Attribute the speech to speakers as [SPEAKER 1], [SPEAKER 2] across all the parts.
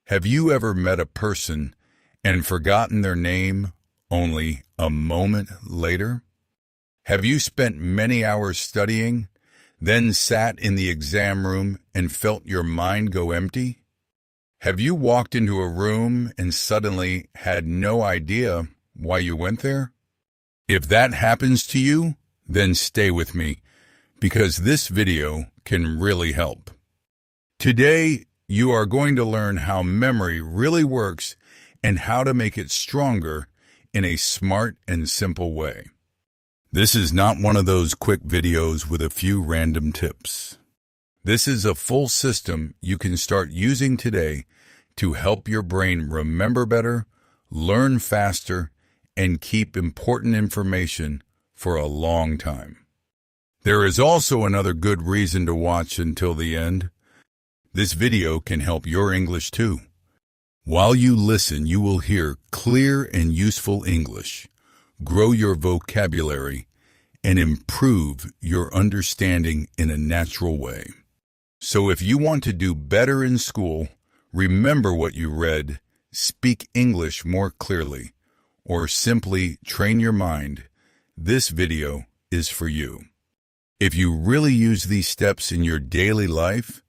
[SPEAKER 1] Have you ever met a person and forgotten their name only a moment later? Have you spent many hours studying, then sat in the exam room and felt your mind go empty? Have you walked into a room and suddenly had no idea why you went there? If that happens to you, then stay with me, because this video can really help. Today, you are going to learn how memory really works and how to make it stronger in a smart and simple way. This is not one of those quick videos with a few random tips. This is a full system you can start using today to help your brain remember better, learn faster, and keep important information for a long time. There is also another good reason to watch until the end. This video can help your English too. While you listen, you will hear clear and useful English, grow your vocabulary, and improve your understanding in a natural way. So if you want to do better in school, remember what you read, speak English more clearly, or simply train your mind, this video is for you. If you really use these steps in your daily life,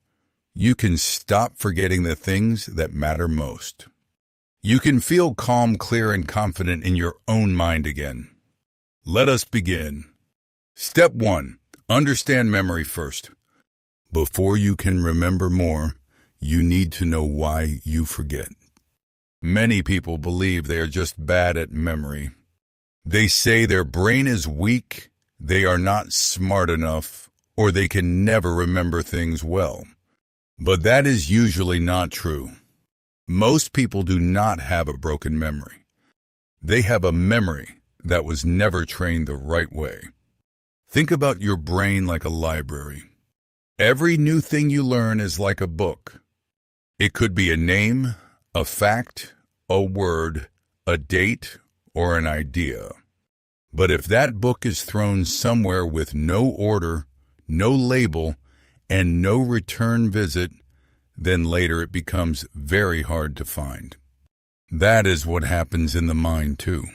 [SPEAKER 1] you can stop forgetting the things that matter most. You can feel calm, clear, and confident in your own mind again. Let us begin. Step 1. Understand memory first. Before you can remember more, you need to know why you forget. Many people believe they are just bad at memory. They say their brain is weak, they are not smart enough, or they can never remember things well. But that is usually not true. Most people do not have a broken memory. They have a memory that was never trained the right way. Think about your brain like a library. Every new thing you learn is like a book. It could be a name, a fact, a word, a date, or an idea. But if that book is thrown somewhere with no order, no label, and no return visit, then later it becomes very hard to find. That is what happens in the mind too.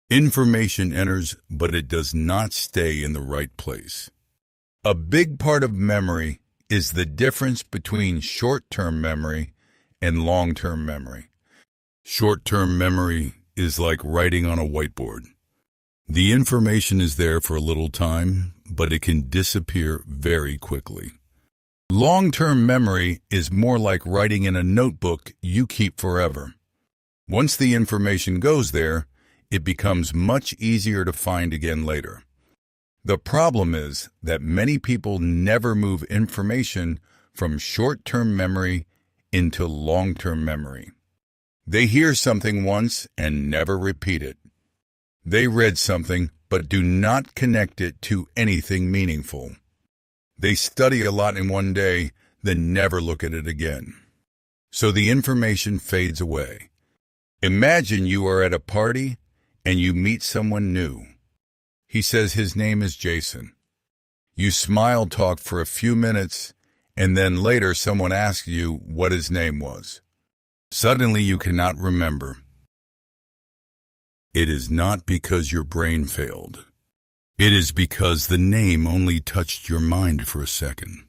[SPEAKER 1] Information enters, but it does not stay in the right place. A big part of memory is the difference between short-term memory and long-term memory. Short-term memory is like writing on a whiteboard. The information is there for a little time, but it can disappear very quickly. Long-term memory is more like writing in a notebook you keep forever. Once the information goes there, it becomes much easier to find again later. The problem is that many people never move information from short-term memory into long-term memory. They hear something once and never repeat it. They read something but do not connect it to anything meaningful. They study a lot in one day, then never look at it again. So the information fades away. Imagine you are at a party and you meet someone new. He says his name is Jason. You smile, talk for a few minutes, and then later someone asks you what his name was. Suddenly you cannot remember. It is not because your brain failed. It is because the name only touched your mind for a second.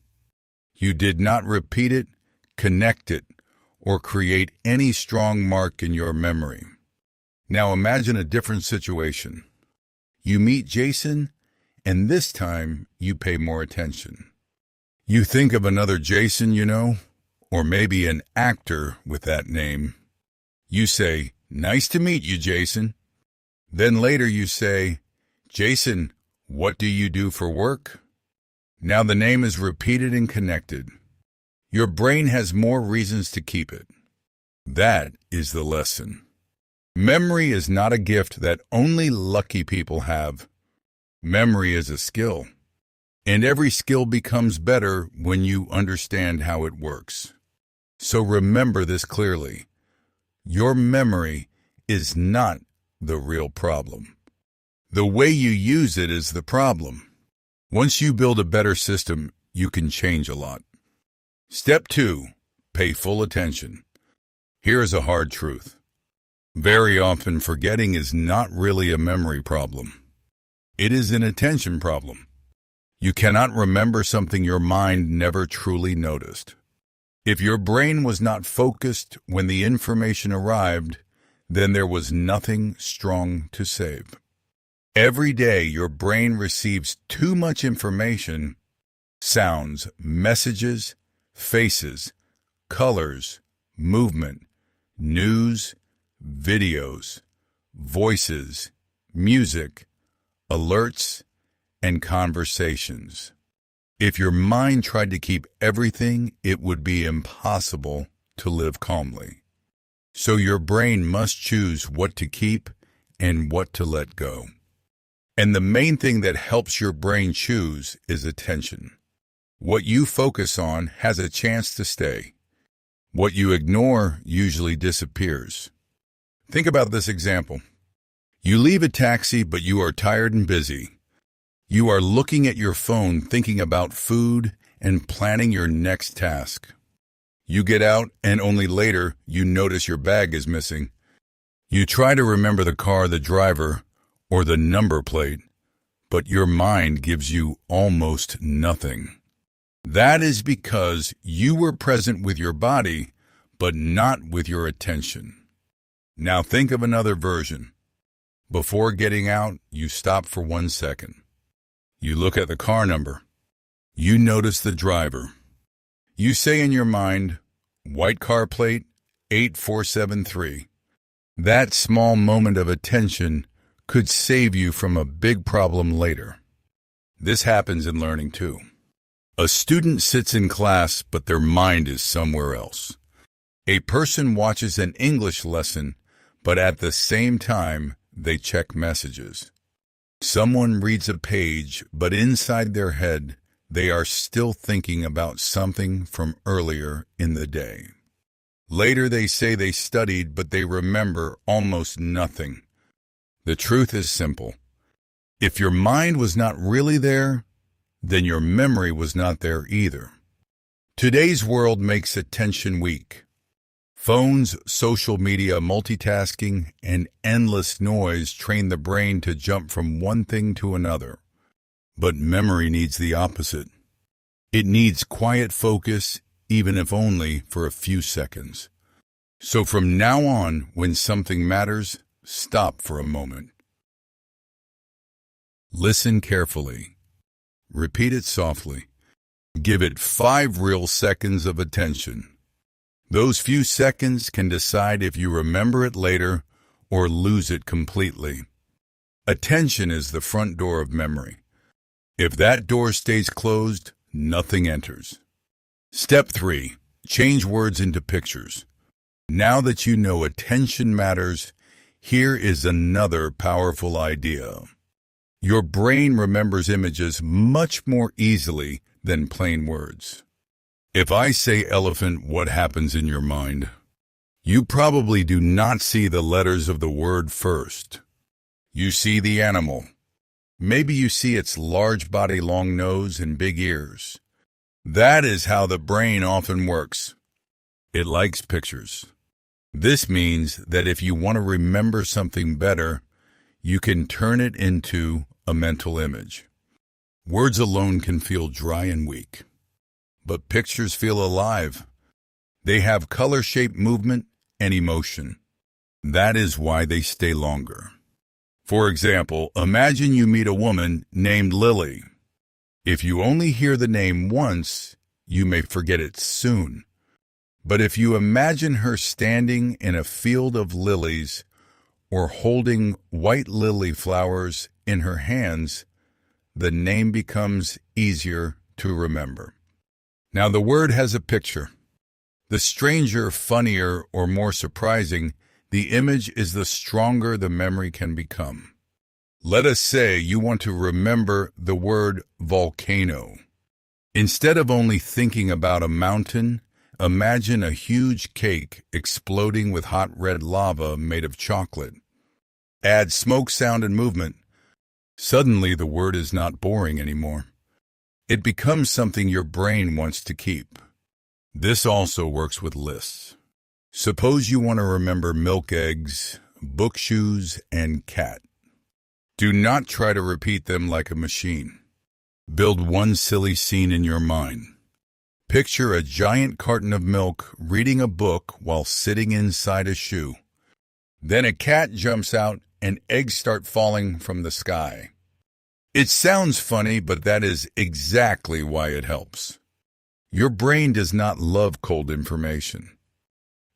[SPEAKER 1] You did not repeat it, connect it, or create any strong mark in your memory. Now imagine a different situation. You meet Jason, and this time you pay more attention. You think of another Jason you know, or maybe an actor with that name. You say, "Nice to meet you, Jason." Then later you say, "Jason, what do you do for work?" Now the name is repeated and connected. Your brain has more reasons to keep it. That is the lesson. Memory is not a gift that only lucky people have. Memory is a skill. And every skill becomes better when you understand how it works. So remember this clearly. Your memory is not the real problem. The way you use it is the problem. Once you build a better system, you can change a lot. Step 2. Pay full attention. Here is a hard truth. Very often, forgetting is not really a memory problem. It is an attention problem. You cannot remember something your mind never truly noticed. If your brain was not focused when the information arrived, then there was nothing strong to save. Every day, your brain receives too much information: sounds, messages, faces, colors, movement, news, videos, voices, music, alerts, and conversations. If your mind tried to keep everything, it would be impossible to live calmly. So your brain must choose what to keep and what to let go. And the main thing that helps your brain choose is attention. What you focus on has a chance to stay. What you ignore usually disappears. Think about this example. You leave a taxi, but you are tired and busy. You are looking at your phone, thinking about food and planning your next task. You get out, and only later you notice your bag is missing. You try to remember the car, the driver, or the number plate, but your mind gives you almost nothing. That is because you were present with your body, but not with your attention. Now think of another version. Before getting out, you stop for 1 second. You look at the car number. You notice the driver. You say in your mind, white car plate 8473. That small moment of attention could save you from a big problem later. This happens in learning too. A student sits in class, but their mind is somewhere else. A person watches an English lesson, but at the same time, they check messages. Someone reads a page, but inside their head, they are still thinking about something from earlier in the day. Later they say they studied, but they remember almost nothing. The truth is simple. If your mind was not really there, then your memory was not there either. Today's world makes attention weak. Phones, social media, multitasking, and endless noise train the brain to jump from one thing to another. But memory needs the opposite. It needs quiet focus, even if only for a few seconds. So from now on, when something matters, stop for a moment. Listen carefully. Repeat it softly. Give it 5 real seconds of attention. Those few seconds can decide if you remember it later or lose it completely. Attention is the front door of memory. If that door stays closed, nothing enters. Step 3. Change words into pictures. Now that you know attention matters, here is another powerful idea. Your brain remembers images much more easily than plain words. If I say elephant, what happens in your mind? You probably do not see the letters of the word first. You see the animal. Maybe you see its large body, long nose, and big ears. That is how the brain often works. It likes pictures. This means that if you want to remember something better, you can turn it into a mental image. Words alone can feel dry and weak. But pictures feel alive. They have color-shaped movement and emotion. That is why they stay longer. For example, imagine you meet a woman named Lily. If you only hear the name once, you may forget it soon. But if you imagine her standing in a field of lilies or holding white lily flowers in her hands, the name becomes easier to remember. Now the word has a picture. The stranger, funnier, or more surprising, the image is the stronger the memory can become. Let us say you want to remember the word volcano. Instead of only thinking about a mountain, imagine a huge cake exploding with hot red lava made of chocolate. Add smoke, sound, and movement. Suddenly the word is not boring anymore. It becomes something your brain wants to keep. This also works with lists. Suppose you want to remember milk, eggs, book, shoes, and cat. Do not try to repeat them like a machine. Build one silly scene in your mind. Picture a giant carton of milk reading a book while sitting inside a shoe. Then a cat jumps out and eggs start falling from the sky. It sounds funny, but that is exactly why it helps. Your brain does not love cold information.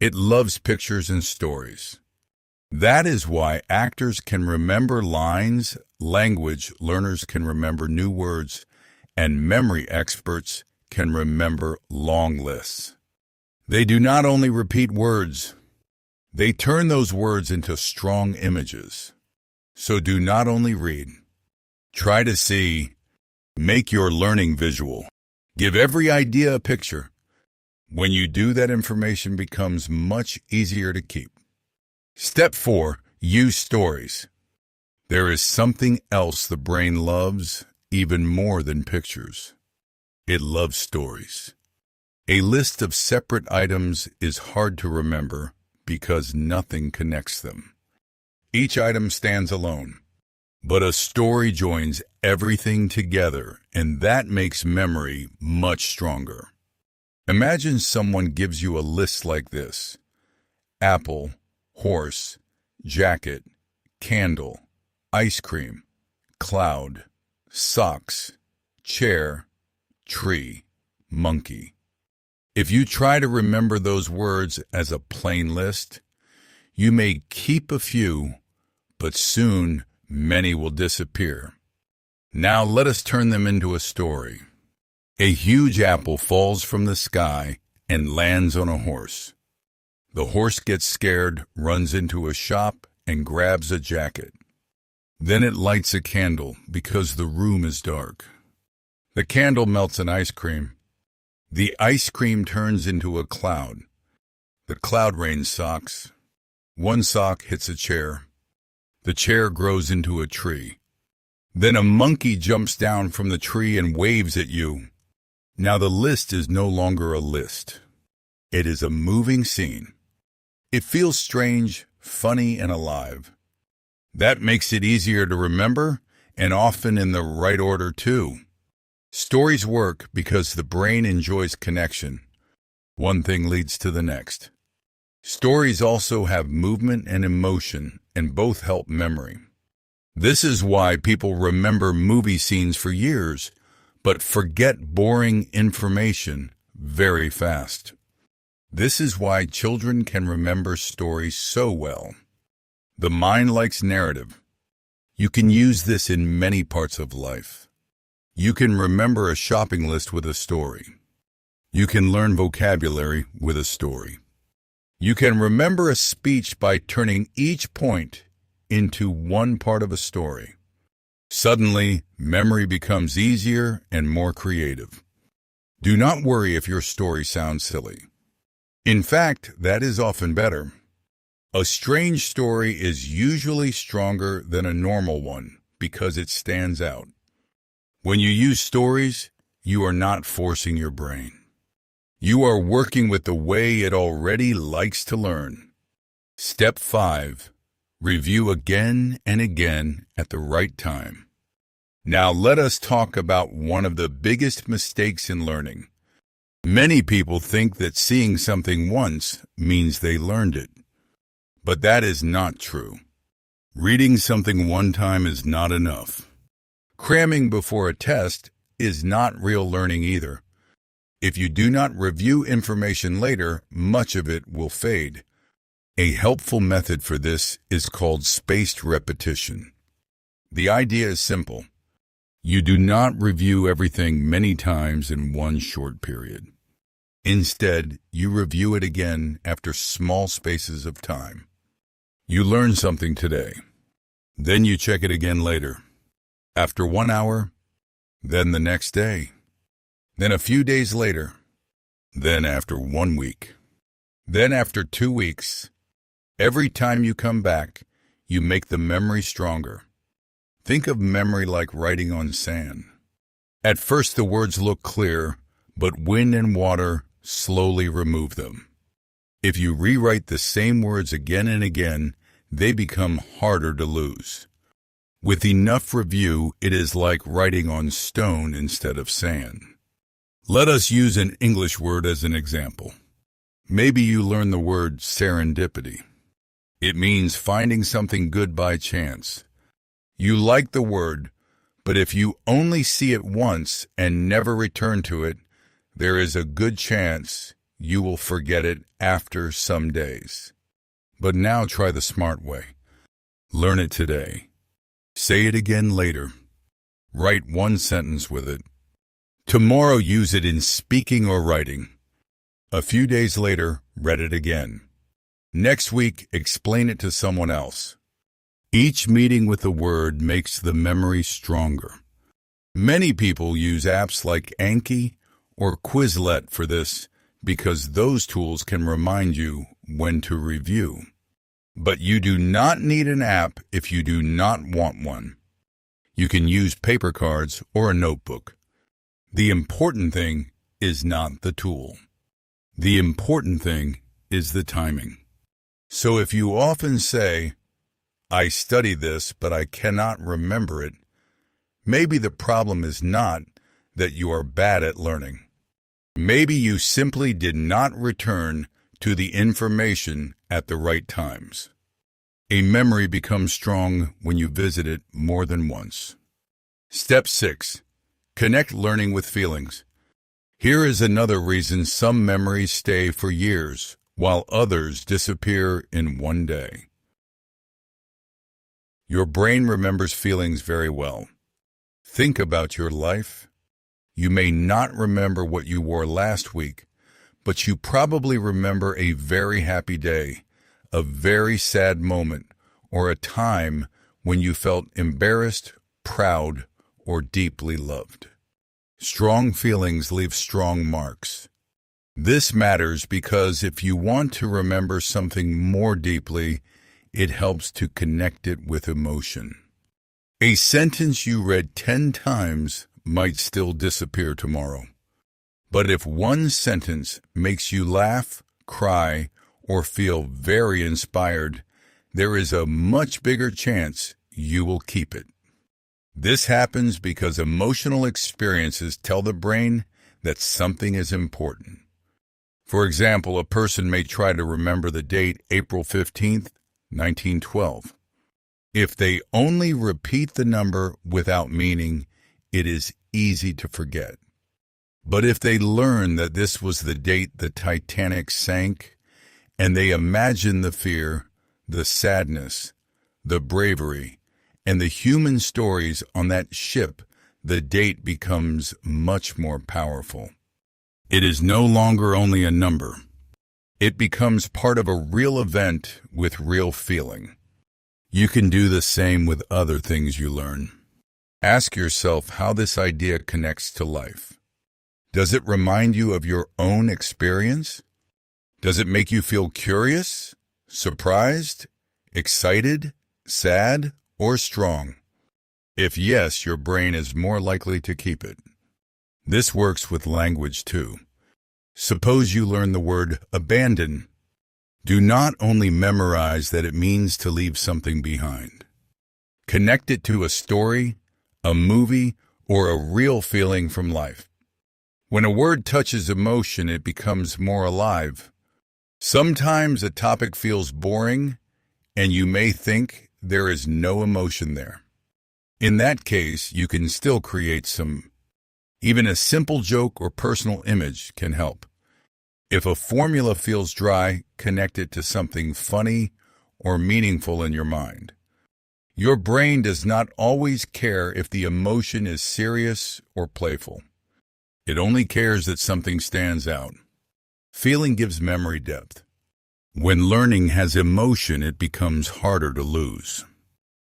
[SPEAKER 1] It loves pictures and stories. That is why actors can remember lines, language learners can remember new words, and memory experts can remember long lists. They do not only repeat words, they turn those words into strong images. So do not only read. Try to see. Make your learning visual. Give every idea a picture. When you do, that information becomes much easier to keep. Step 4. Use stories. There is something else the brain loves even more than pictures. It loves stories. A list of separate items is hard to remember because nothing connects them. Each item stands alone, but a story joins everything together, and that makes memory much stronger. Imagine someone gives you a list like this: apple, horse, jacket, candle, ice cream, cloud, socks, chair, tree, monkey. If you try to remember those words as a plain list, you may keep a few, but soon many will disappear. Now let us turn them into a story. A huge apple falls from the sky and lands on a horse. The horse gets scared, runs into a shop, and grabs a jacket. Then it lights a candle because the room is dark. The candle melts an ice cream. The ice cream turns into a cloud. The cloud rains socks. One sock hits a chair. The chair grows into a tree. Then a monkey jumps down from the tree and waves at you. Now the list is no longer a list. It is a moving scene. It feels strange, funny, and alive. That makes it easier to remember, and often in the right order too. Stories work because the brain enjoys connection. One thing leads to the next. Stories also have movement and emotion, and both help memory. This is why people remember movie scenes for years, but forget boring information very fast. This is why children can remember stories so well. The mind likes narrative. You can use this in many parts of life. You can remember a shopping list with a story. You can learn vocabulary with a story. You can remember a speech by turning each point into one part of a story. Suddenly, memory becomes easier and more creative. Do not worry if your story sounds silly. In fact, that is often better. A strange story is usually stronger than a normal one because it stands out. When you use stories, you are not forcing your brain. You are working with the way it already likes to learn. Step 5. Review again and again at the right time. Now let us talk about one of the biggest mistakes in learning. Many people think that seeing something once means they learned it. But that is not true. Reading something one time is not enough. Cramming before a test is not real learning either. If you do not review information later, much of it will fade. A helpful method for this is called spaced repetition. The idea is simple. You do not review everything many times in one short period. Instead, you review it again after small spaces of time. You learn something today. Then you check it again later. After 1 hour, then the next day, then a few days later, then after 1 week, then after 2 weeks. Every time you come back, you make the memory stronger. Think of memory like writing on sand. At first the words look clear, but wind and water slowly remove them. If you rewrite the same words again and again, they become harder to lose. With enough review, it is like writing on stone instead of sand. Let us use an English word as an example. Maybe you learn the word serendipity. It means finding something good by chance. You like the word, but if you only see it once and never return to it, there is a good chance you will forget it after some days. But now try the smart way. Learn it today. Say it again later. Write one sentence with it. Tomorrow use it in speaking or writing. A few days later, read it again. Next week, explain it to someone else. Each meeting with the word makes the memory stronger. Many people use apps like Anki or Quizlet for this because those tools can remind you when to review. But you do not need an app if you do not want one. You can use paper cards or a notebook. The important thing is not the tool. The important thing is the timing. So if you often say, "I study this, but I cannot remember it," maybe the problem is not that you are bad at learning. Maybe you simply did not return to the information at the right times. A memory becomes strong when you visit it more than once. Step 6. Connect learning with feelings. Here is another reason some memories stay for years, while others disappear in one day. Your brain remembers feelings very well. Think about your life. You may not remember what you wore last week, but you probably remember a very happy day, a very sad moment, or a time when you felt embarrassed, proud, or deeply loved. Strong feelings leave strong marks. This matters because if you want to remember something more deeply, it helps to connect it with emotion. A sentence you read 10 times might still disappear tomorrow. But if one sentence makes you laugh, cry, or feel very inspired, there is a much bigger chance you will keep it. This happens because emotional experiences tell the brain that something is important. For example, a person may try to remember the date April 15th, 1912. If they only repeat the number without meaning, it is easy to forget. But if they learn that this was the date the Titanic sank, and they imagine the fear, the sadness, the bravery, and the human stories on that ship, the date becomes much more powerful. It is no longer only a number. It becomes part of a real event with real feeling. You can do the same with other things you learn. Ask yourself how this idea connects to life. Does it remind you of your own experience? Does it make you feel curious, surprised, excited, sad, or strong? If yes, your brain is more likely to keep it. This works with language too. Suppose you learn the word abandon. Do not only memorize that it means to leave something behind. Connect it to a story, a movie, or a real feeling from life. When a word touches emotion, it becomes more alive. Sometimes a topic feels boring, and you may think there is no emotion there. In that case, you can still create some. Even a simple joke or personal image can help. If a formula feels dry, connect it to something funny or meaningful in your mind. Your brain does not always care if the emotion is serious or playful. It only cares that something stands out. Feeling gives memory depth. When learning has emotion, it becomes harder to lose.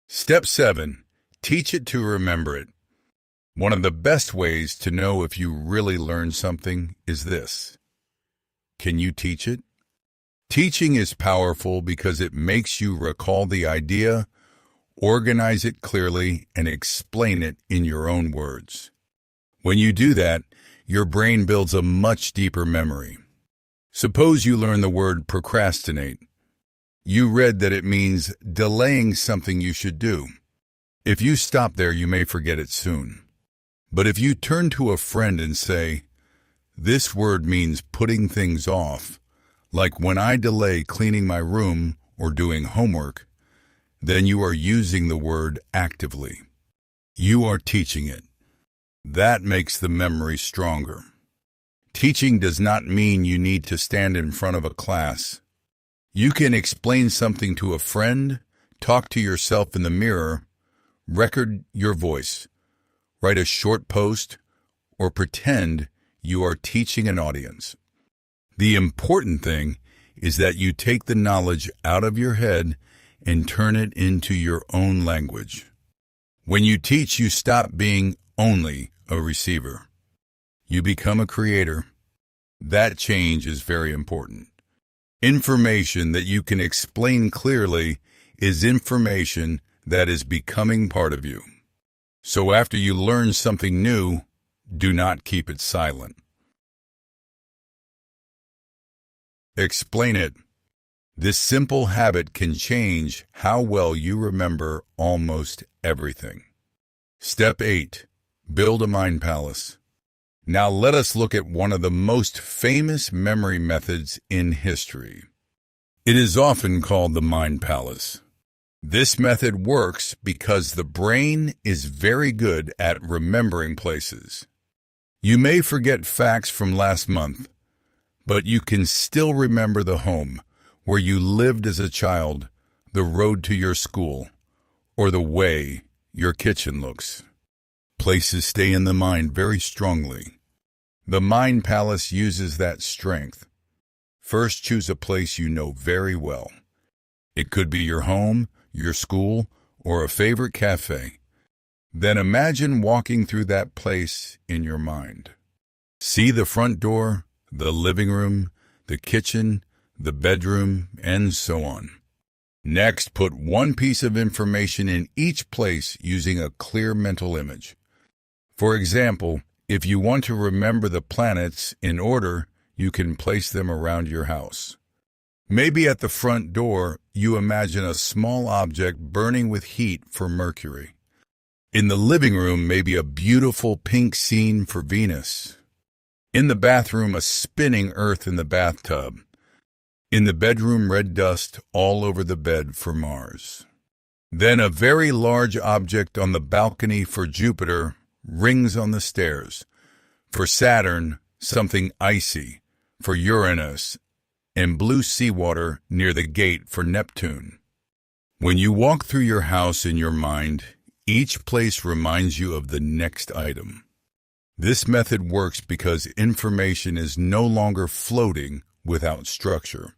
[SPEAKER 1] Step 7. Teach it to remember it. One of the best ways to know if you really learned something is this. Can you teach it? Teaching is powerful because it makes you recall the idea, organize it clearly, and explain it in your own words. When you do that, your brain builds a much deeper memory. Suppose you learn the word procrastinate. You read that it means delaying something you should do. If you stop there, you may forget it soon. But if you turn to a friend and say, "This word means putting things off, like when I delay cleaning my room or doing homework," then you are using the word actively. You are teaching it. That makes the memory stronger. Teaching does not mean you need to stand in front of a class. You can explain something to a friend, talk to yourself in the mirror, record your voice, write a short post, or pretend you are teaching an audience. The important thing is that you take the knowledge out of your head and turn it into your own language. When you teach, you stop being only a receiver. You become a creator. That change is very important. Information that you can explain clearly is information that is becoming part of you. So after you learn something new, do not keep it silent. Explain it. This simple habit can change how well you remember almost everything. Step 8. Build a mind palace. Now let us look at one of the most famous memory methods in history. It is often called the mind palace. This method works because the brain is very good at remembering places. You may forget facts from last month, but you can still remember the home where you lived as a child, the road to your school, or the way your kitchen looks. Places stay in the mind very strongly. The mind palace uses that strength. First, choose a place you know very well. It could be your home, your school, or a favorite cafe. Then imagine walking through that place in your mind. See the front door, the living room, the kitchen, the bedroom, and so on. Next, put one piece of information in each place using a clear mental image. For example, if you want to remember the planets in order, you can place them around your house. Maybe at the front door, you imagine a small object burning with heat for Mercury. In the living room, maybe a beautiful pink scene for Venus. In the bathroom, a spinning Earth in the bathtub. In the bedroom, red dust all over the bed for Mars. Then a very large object on the balcony for Jupiter, rings on the stairs. For Saturn, something icy. For Uranus, and blue seawater near the gate for Neptune. When you walk through your house in your mind, each place reminds you of the next item. This method works because information is no longer floating without structure.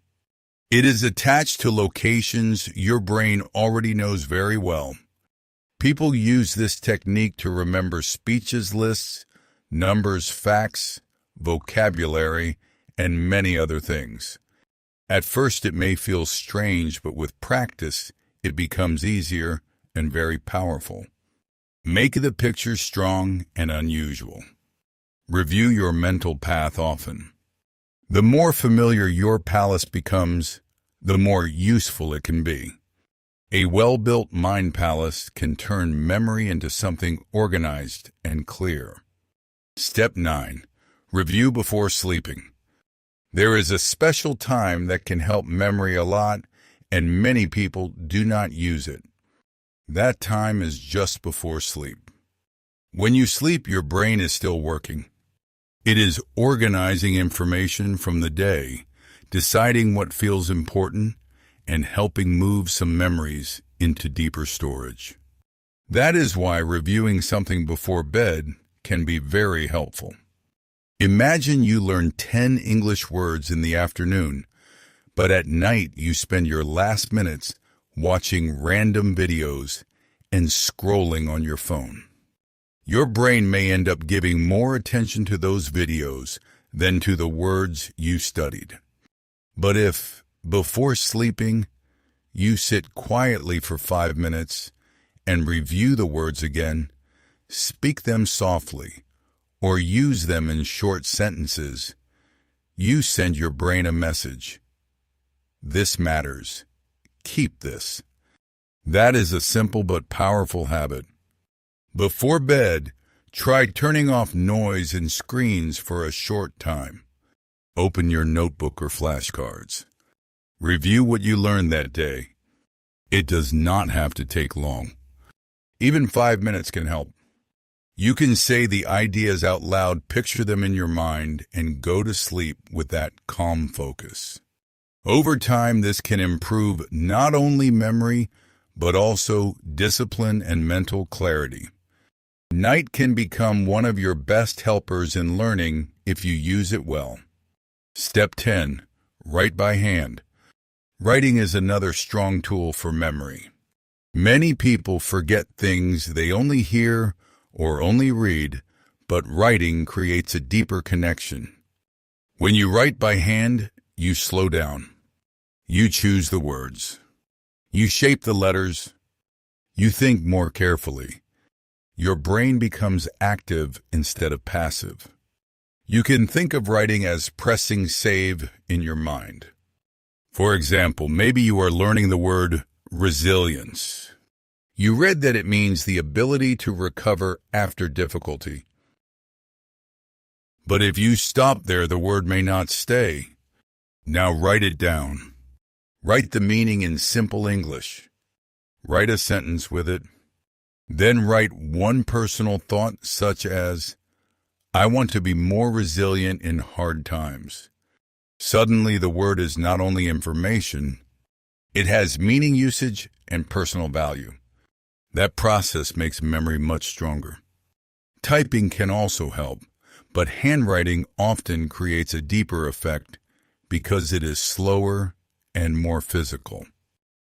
[SPEAKER 1] It is attached to locations your brain already knows very well. People use this technique to remember speeches lists, numbers, facts, vocabulary, and many other things. At first it may feel strange, but with practice it becomes easier and very powerful. Make the picture strong and unusual. Review your mental path often. The more familiar your palace becomes, the more useful it can be. A well-built mind palace can turn memory into something organized and clear. Step 9. Review before sleeping. There is a special time that can help memory a lot, and many people do not use it. That time is just before sleep. When you sleep, your brain is still working. It is organizing information from the day, deciding what feels important, and helping move some memories into deeper storage. That is why reviewing something before bed can be very helpful. Imagine you learn 10 English words in the afternoon, but at night you spend your last minutes watching random videos and scrolling on your phone. Your brain may end up giving more attention to those videos than to the words you studied. But if, before sleeping, you sit quietly for 5 minutes and review the words again, speak them softly, or use them in short sentences, you send your brain a message. This matters. Keep this. That is a simple but powerful habit. Before bed, try turning off noise and screens for a short time. Open your notebook or flashcards. Review what you learned that day. It does not have to take long. Even 5 minutes can help. You can say the ideas out loud, picture them in your mind, and go to sleep with that calm focus. Over time, this can improve not only memory, but also discipline and mental clarity. Night can become one of your best helpers in learning if you use it well. Step 10. Write by hand. Writing is another strong tool for memory. Many people forget things they only hear or only read, but writing creates a deeper connection. When you write by hand, you slow down. You choose the words. You shape the letters. You think more carefully. Your brain becomes active instead of passive. You can think of writing as pressing save in your mind. For example, maybe you are learning the word resilience. You read that it means the ability to recover after difficulty. But if you stop there, the word may not stay. Now write it down. Write the meaning in simple English. Write a sentence with it. Then write one personal thought such as, I want to be more resilient in hard times. Suddenly the word is not only information, it has meaning, usage, and personal value. That process makes memory much stronger. Typing can also help, but handwriting often creates a deeper effect because it is slower and more physical.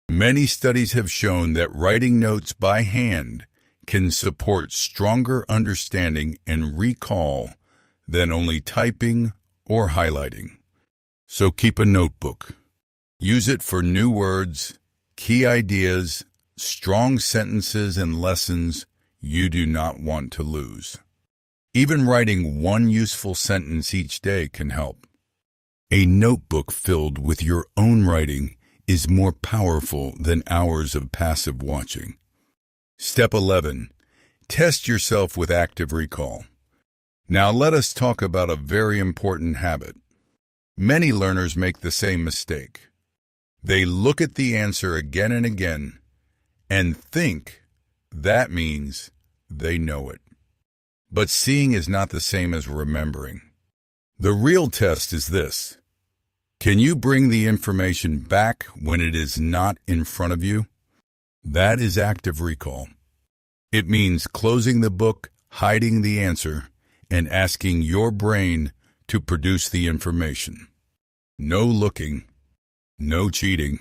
[SPEAKER 1] Many studies have shown that writing notes by hand can support stronger understanding and recall than only typing or highlighting. So keep a notebook. Use it for new words, key ideas, strong sentences, and lessons you do not want to lose. Even writing one useful sentence each day can help. A notebook filled with your own writing is more powerful than hours of passive watching. Step 11. Test yourself with active recall. Now let us talk about a very important habit. Many learners make the same mistake. They look at the answer again and again and think that means they know it. But seeing is not the same as remembering. The real test is this. Can you bring the information back when it is not in front of you? That is active recall. It means closing the book, hiding the answer, and asking your brain to produce the information. No looking, no cheating,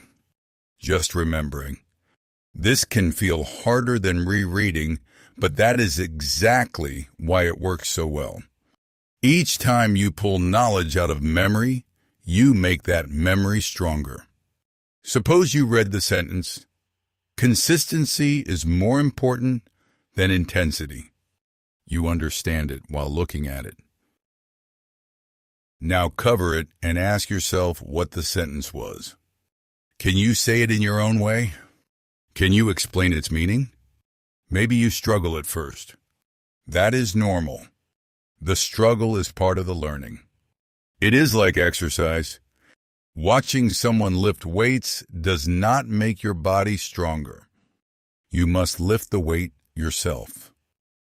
[SPEAKER 1] just remembering. This can feel harder than rereading, but that is exactly why it works so well. Each time you pull knowledge out of memory, you make that memory stronger. Suppose you read the sentence, consistency is more important than intensity. You understand it while looking at it. Now cover it and ask yourself what the sentence was. Can you say it in your own way? Can you explain its meaning? Maybe you struggle at first. That is normal. The struggle is part of the learning. It is like exercise. Watching someone lift weights does not make your body stronger. You must lift the weight yourself.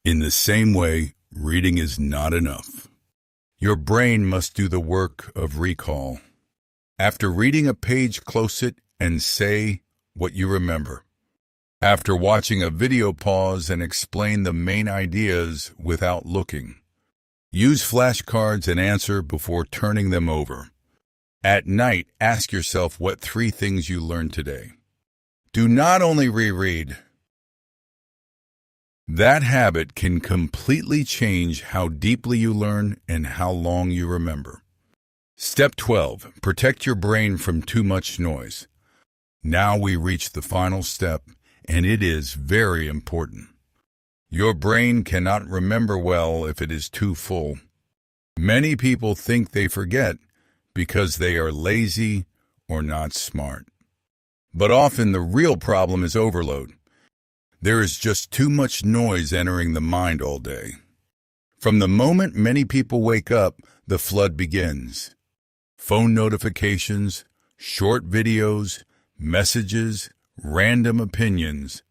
[SPEAKER 1] In the same way, reading is not enough. Your brain must do the work of recall. After reading a page, close it and say what you remember. After watching a video, pause and explain the main ideas without looking. Use flashcards and answer before turning them over. At night, ask yourself what 3 things you learned today. Do not only reread. That habit can completely change how deeply you learn and how long you remember. Step 12. Protect your brain from too much noise. Now we reach the final step, and it is very important. Your brain cannot remember well if it is too full. Many people think they forget, because they are lazy or not smart. But often the real problem is overload. There is just too much noise entering the mind all day. From the moment many people wake up, the flood begins. Phone notifications, short videos, messages, random opinions,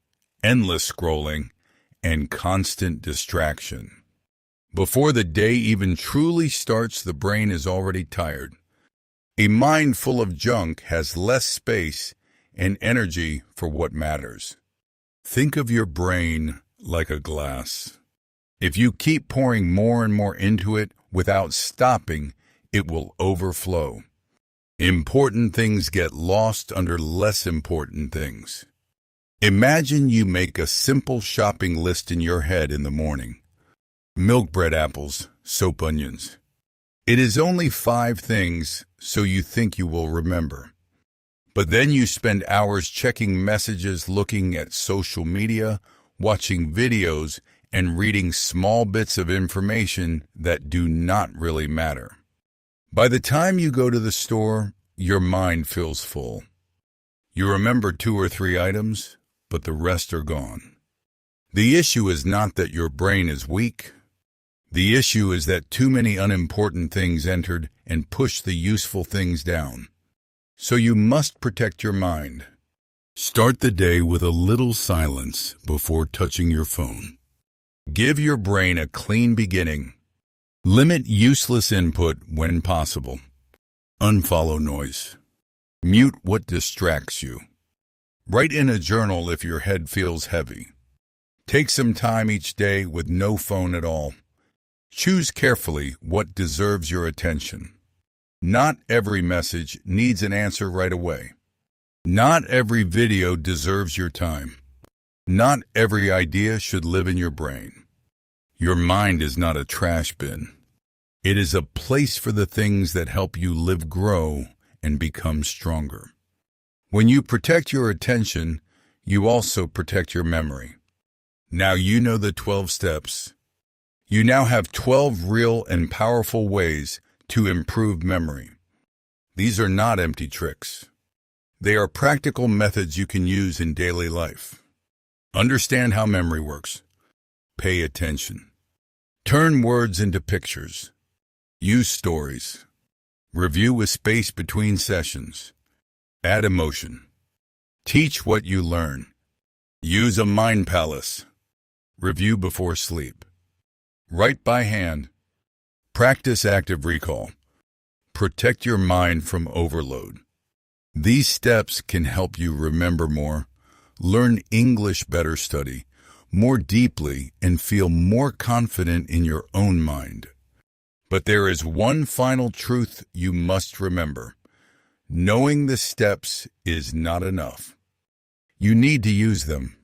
[SPEAKER 1] endless scrolling, and constant distraction. Before the day even truly starts, the brain is already tired. A mind full of junk has less space and energy for what matters. Think of your brain like a glass. If you keep pouring more and more into it without stopping, it will overflow. Important things get lost under less important things. Imagine you make a simple shopping list in your head in the morning. Milk, bread, apples, soap, onions. It is only 5 things, so you think you will remember. But then you spend hours checking messages, looking at social media, watching videos, and reading small bits of information that do not really matter. By the time you go to the store, your mind feels full. You remember 2 or 3 items, but the rest are gone. The issue is not that your brain is weak. The issue is that too many unimportant things entered and pushed the useful things down. So you must protect your mind. Start the day with a little silence before touching your phone. Give your brain a clean beginning. Limit useless input when possible. Unfollow noise. Mute what distracts you. Write in a journal if your head feels heavy. Take some time each day with no phone at all. Choose carefully what deserves your attention. Not every message needs an answer right away. Not every video deserves your time. Not every idea should live in your brain. Your mind is not a trash bin. It is a place for the things that help you live, grow, and become stronger. When you protect your attention, you also protect your memory. Now you know the 12 steps. You now have 12 real and powerful ways to improve memory. These are not empty tricks. They are practical methods you can use in daily life. Understand how memory works. Pay attention. Turn words into pictures. Use stories. Review with space between sessions. Add emotion. Teach what you learn. Use a mind palace. Review before sleep. Write by hand. Practice active recall. Protect your mind from overload. These steps can help you remember more, learn English better, study more deeply, and feel more confident in your own mind. But there is one final truth you must remember. Knowing the steps is not enough. You need to use them.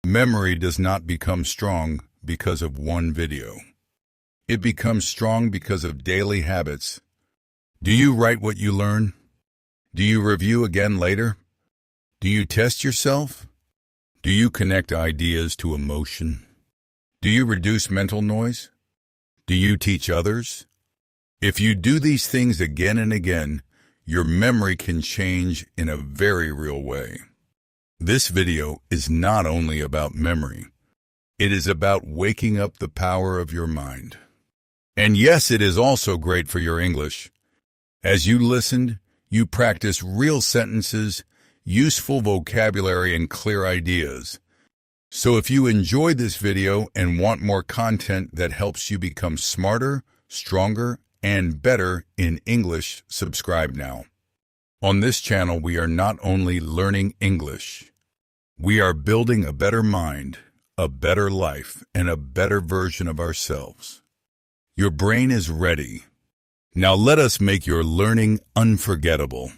[SPEAKER 1] Memory does not become strong because of one video. It becomes strong because of daily habits. Do you write what you learn? Do you review again later? Do you test yourself? Do you connect ideas to emotion? Do you reduce mental noise? Do you teach others? If you do these things again and again, your memory can change in a very real way. This video is not only about memory. It is about waking up the power of your mind. And yes, it is also great for your English. As you listened, you practice real sentences, useful vocabulary, and clear ideas. So if you enjoyed this video and want more content that helps you become smarter, stronger, and better in English, subscribe now. On this channel, we are not only learning English, we are building a better mind, a better life, and a better version of ourselves. Your brain is ready. Now let us make your learning unforgettable.